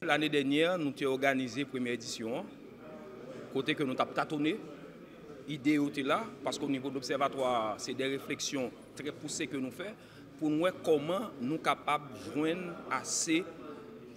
L'année dernière, nous avons organisé la première édition, côté que nous avons tâtonné. L'idée était là, parce qu'au niveau de l'observatoire, c'est des réflexions très poussées que nous faisons pour nous voir comment nous sommes capables de joindre assez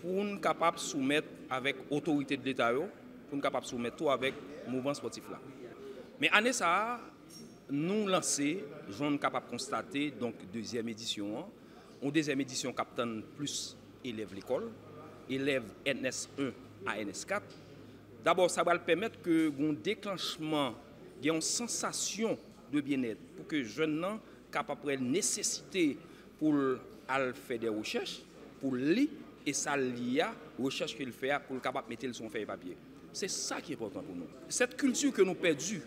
pour nous capables de soumettre avec l'autorité de l'État, pour nous capables de soumettre tout avec le mouvement sportif là. Mais année ça, nous lancer, nous sommes capables de constater donc deuxième édition. En deuxième édition, capitaine plus élèves l'école, élèves NS1 à NS4. D'abord, ça va permettre que un déclenchement, il y a une sensation de bien-être pour que les jeunes soient capables de nécessiter pour faire des recherches, pour lire, et ça lié à la recherche qu'il fait pour capable mettre son feuille papier. C'est ça qui est important pour nous. Cette culture que nous perdons,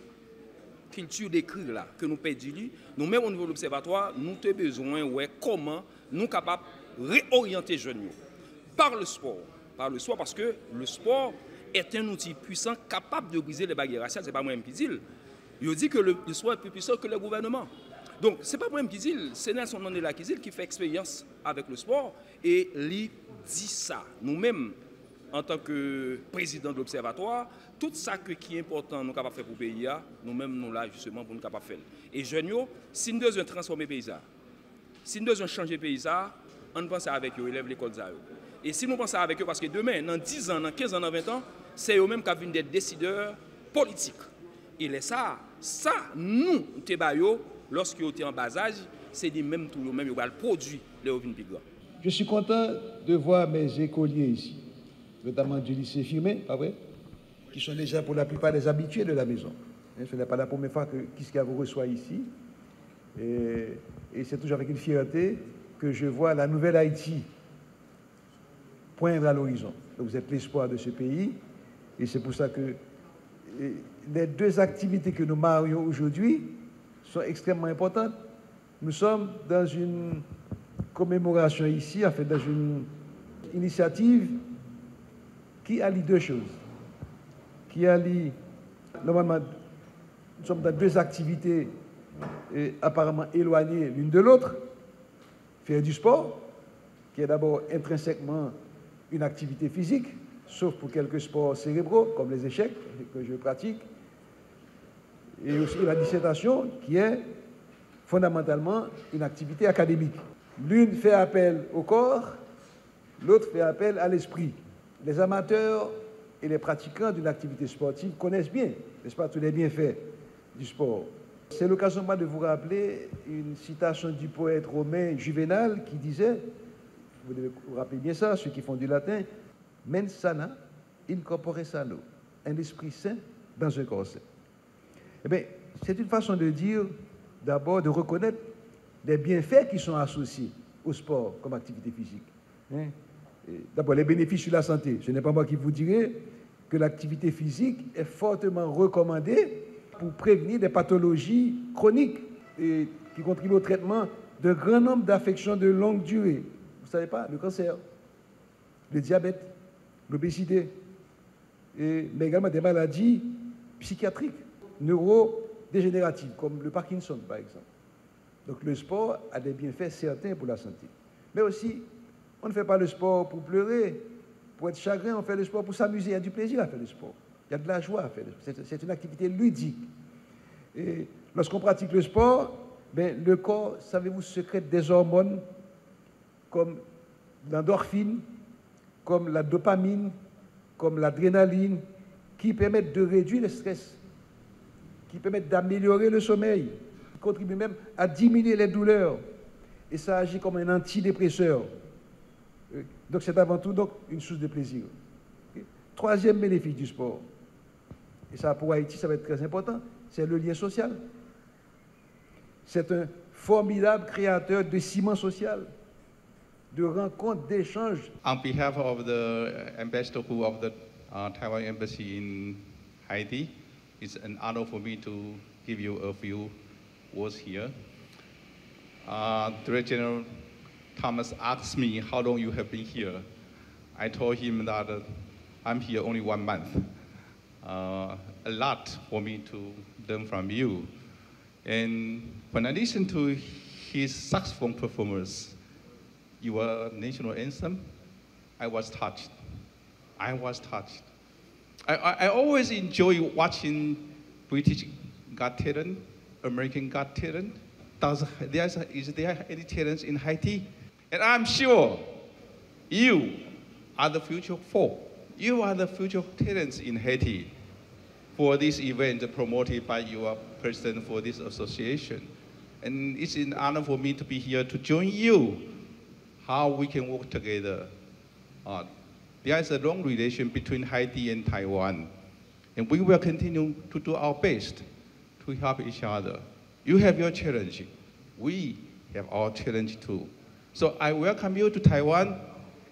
culture d'écrire là, que nous perdons, nous-mêmes au niveau de l'observatoire, nous avons besoin de comment nous sommes capables de réorienter les jeunes par le sport. Par le sport, parce que le sport est un outil puissant capable de briser les barrières raciales. Ce n'est pas moi-même qui dis. Je dis que le sport est plus puissant que le gouvernement. Donc, ce n'est pas moi-même qui dis, c'est Nelson Mandela qui fait expérience avec le sport et il dit ça. Nous-mêmes, en tant que président de l'Observatoire, tout ça qui est important, nous sommes capables de faire pour le pays, nous-mêmes, nous là justement pour nous capables de faire. Et jeunes, si nous devons transformer le pays, si nous devons changer le pays, on pense avec eux, élèves l'école. Et si nous pensons avec eux, parce que demain, dans 10 ans, dans 15 ans, dans 20 ans, c'est eux-mêmes qui viennent des décideurs politiques. Et ça, nous, lorsqu'ils étaient en bas âge, c'est dit même tout le même, ils vont produire les ovines plus grands. Je suis content de voir mes écoliers ici, notamment du lycée Firmin, pas vrai, qui sont déjà pour la plupart des habitués de la maison. Ce n'est pas la première fois qu'Iskia vous reçoit ici. Et c'est toujours avec une fierté que je vois la nouvelle Haïti poindre à l'horizon. Vous êtes l'espoir de ce pays. Et c'est pour ça que les deux activités que nous marions aujourd'hui sont extrêmement importantes. Nous sommes dans une commémoration ici, en fait, dans une initiative qui allie deux choses. Qui allie, normalement, nous sommes dans deux activités apparemment éloignées l'une de l'autre. Faire du sport, qui est d'abord intrinsèquement une activité physique, sauf pour quelques sports cérébraux, comme les échecs, que je pratique. Et aussi la dissertation, qui est fondamentalement une activité académique. L'une fait appel au corps, l'autre fait appel à l'esprit. Les amateurs et les pratiquants d'une activité sportive connaissent bien, n'est-ce pas, tous les bienfaits du sport. C'est l'occasion de vous rappeler une citation du poète romain Juvénal qui disait, vous devez vous rappeler bien ça, ceux qui font du latin, mens sana in corpore sano, un esprit sain dans un corps sain. Eh bien, c'est une façon de dire, d'abord, de reconnaître les bienfaits qui sont associés au sport comme activité physique. D'abord, les bénéfices sur la santé. Ce n'est pas moi qui vous dirai que l'activité physique est fortement recommandée pour prévenir des pathologies chroniques et qui contribuent au traitement d'un grand nombre d'affections de longue durée. Vous ne savez pas, le cancer, le diabète, l'obésité, mais également des maladies psychiatriques, neurodégénératives, comme le Parkinson, par exemple. Donc le sport a des bienfaits certains pour la santé. Mais aussi, on ne fait pas le sport pour pleurer, pour être chagrin, on fait le sport pour s'amuser. Il y a du plaisir à faire le sport. Il y a de la joie à faire le sport. C'est une activité ludique. Et lorsqu'on pratique le sport, ben, le corps, savez-vous, sécrète des hormones comme l'endorphine, comme la dopamine, comme l'adrénaline, qui permettent de réduire le stress, qui permettent d'améliorer le sommeil, qui contribuent même à diminuer les douleurs. Et ça agit comme un antidépresseur. Donc c'est avant tout donc, une source de plaisir. Troisième bénéfice du sport, et ça pour Haïti, ça va être très important, c'est le lien social. C'est un formidable créateur de ciment social, de rencontres, d'échanges. On behalf of the ambassador of the Taiwan Embassy in Haiti, it's an honor for me to give you a few words here. Director General Thomas asked me how long you have been here. I told him that I'm here only 1 month. A lot for me to learn from you. And when I listened to his saxophone performance, your national anthem, I was touched. I was touched. I always enjoy watching British Got Talent, American Got Talent. Is there any talents in Haiti? And I'm sure you are the future folk. You are the future talents in Haiti for this event promoted by your president for this association. And it's an honor for me to be here to join you, how we can work together. There is a long relation between Haiti and Taiwan, and we will continue to do our best to help each other. You have your challenge. We have our challenge too. So I welcome you to Taiwan,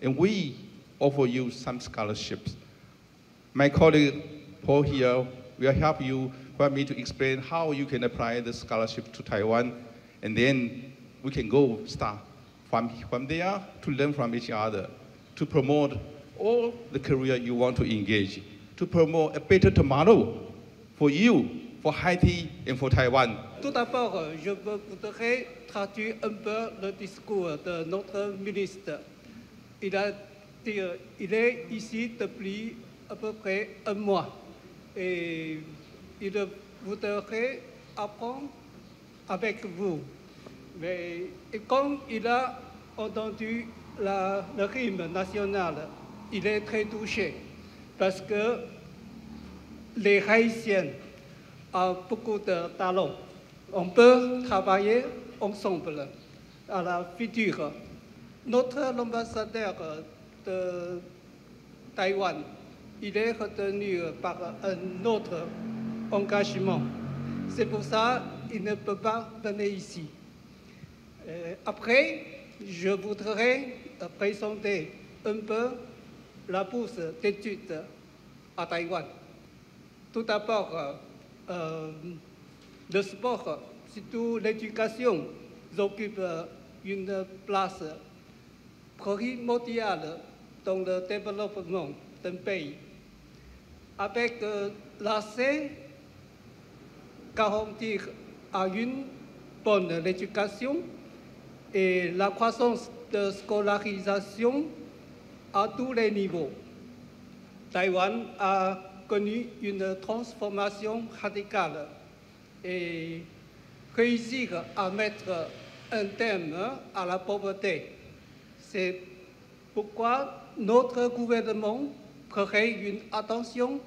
and we offer you some scholarships. My colleague Paul here will help me to explain how you can apply the scholarship to Taiwan, and then we can go start from there to learn from each other, to promote all the career you want to engage, to promote a better tomorrow for you, for Haiti, and for Taiwan. Tout d'abord, je voudrais traduire un peu le discours de notre ministre. Il est ici depuis à peu près un mois et il voudrait apprendre avec vous. Mais quand il a entendu le hymne national, il est très touché parce que les Haïtiens ont beaucoup de talents. On peut travailler ensemble à la future. Notre ambassadeur de Taïwan, il est retenu par un autre engagement. C'est pour ça qu'il ne peut pas venir ici. Après, je voudrais présenter un peu la bourse d'études à Taïwan. Tout d'abord, le sport, surtout l'éducation, occupe une place primordiale dans le développement d'un pays. Avec l'accès garanti à une bonne éducation et la croissance de scolarisation à tous les niveaux, Taïwan a connu une transformation radicale et réussir à mettre un terme à la pauvreté. C'est pourquoi notre gouvernement prête une attention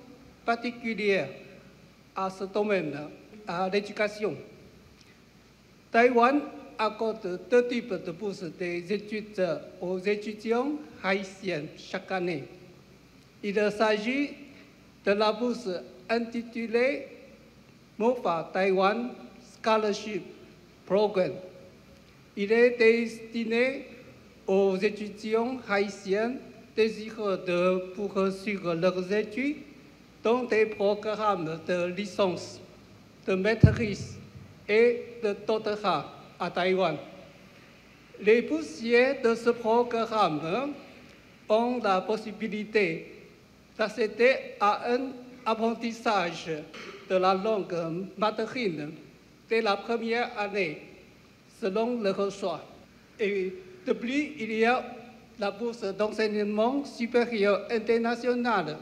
particulière à ce domaine, à l'éducation. Taïwan accorde deux types de bourses des études aux étudiants haïtiens chaque année. Il s'agit de la bourse intitulée MOFA Taiwan Scholarship Program. Il est destiné aux étudiants haïtiens désireux de poursuivre leurs études dans des programmes de licence, de maîtrise et de doctorat à Taïwan. Les boursiers de ce programme ont la possibilité d'accéder à un apprentissage de la langue maternelle dès la première année, selon leur choix. Et de plus, il y a la bourse d'enseignement supérieur international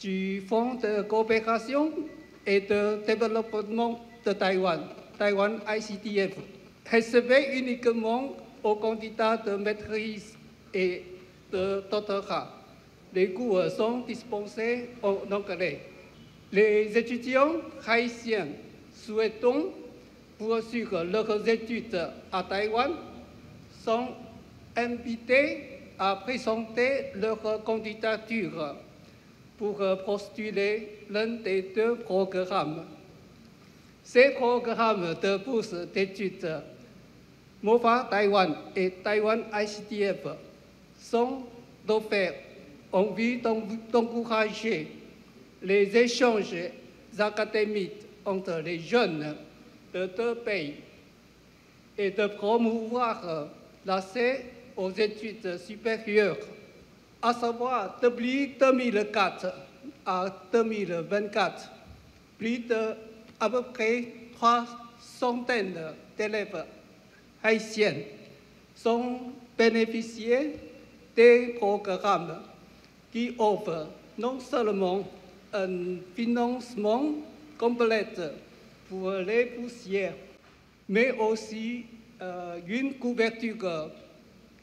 du Fonds de coopération et de développement de Taïwan, Taiwan ICTF, réservée uniquement aux candidats de maîtrise et de doctorat. Les cours sont dispensés en anglais. Les étudiants haïtiens souhaitant poursuivre leurs études à Taïwan sont invités à présenter leur candidature pour postuler l'un des deux programmes. Ces programmes de bourse d'études, MOFA Taïwan et Taïwan ICTF, sont offerts en vue d'encourager les échanges académiques entre les jeunes de deux pays et de promouvoir l'accès aux études supérieures, à savoir depuis 2004 à 2024, plus de à peu près 300 d'élèves haïtiens sont bénéficiés des programmes qui offre non seulement un financement complet pour les poussières, mais aussi une couverture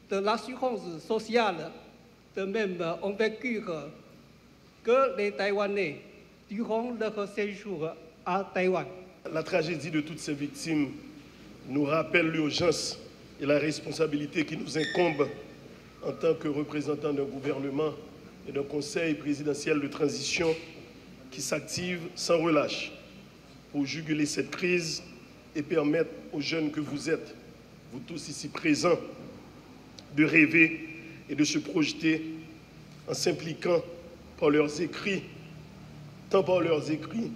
de l'assurance sociale de même envergure que les Taïwanais durant leur séjour à Taïwan. La tragédie de toutes ces victimes nous rappelle l'urgence et la responsabilité qui nous incombe en tant que représentants d'un gouvernement et d'un conseil présidentiel de transition qui s'active sans relâche pour juguler cette crise et permettre aux jeunes que vous êtes, vous tous ici présents, de rêver et de se projeter en s'impliquant par leurs écrits, tant par leurs écrits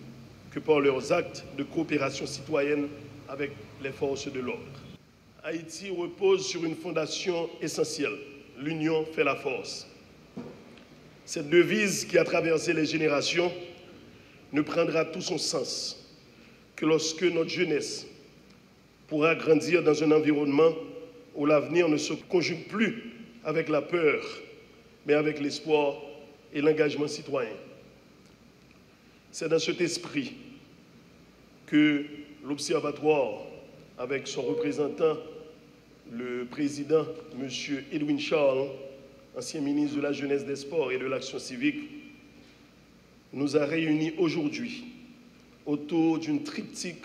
que par leurs actes de coopération citoyenne avec les forces de l'ordre. Haïti repose sur une fondation essentielle. L'union fait la force. Cette devise qui a traversé les générations ne prendra tout son sens que lorsque notre jeunesse pourra grandir dans un environnement où l'avenir ne se conjugue plus avec la peur, mais avec l'espoir et l'engagement citoyen. C'est dans cet esprit que l'Observatoire, avec son représentant, le président, M. Edwin Charles, ancien ministre de la Jeunesse, des Sports et de l'Action civique, nous a réunis aujourd'hui autour d'une triptyque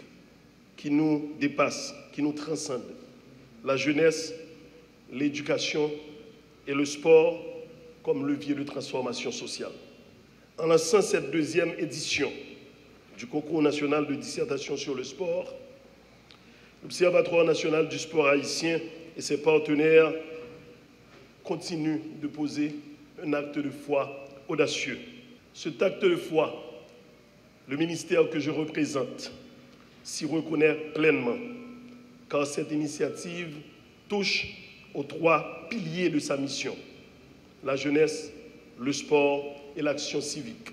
qui nous dépasse, qui nous transcende. La jeunesse, l'éducation et le sport comme levier de transformation sociale. En lançant cette deuxième édition du concours national de dissertation sur le sport, l'Observatoire national du sport haïtien et ses partenaires continuent de poser un acte de foi audacieux. Cet acte de foi, le ministère que je représente s'y reconnaît pleinement, car cette initiative touche aux 3 piliers de sa mission: la jeunesse, le sport et l'action civique.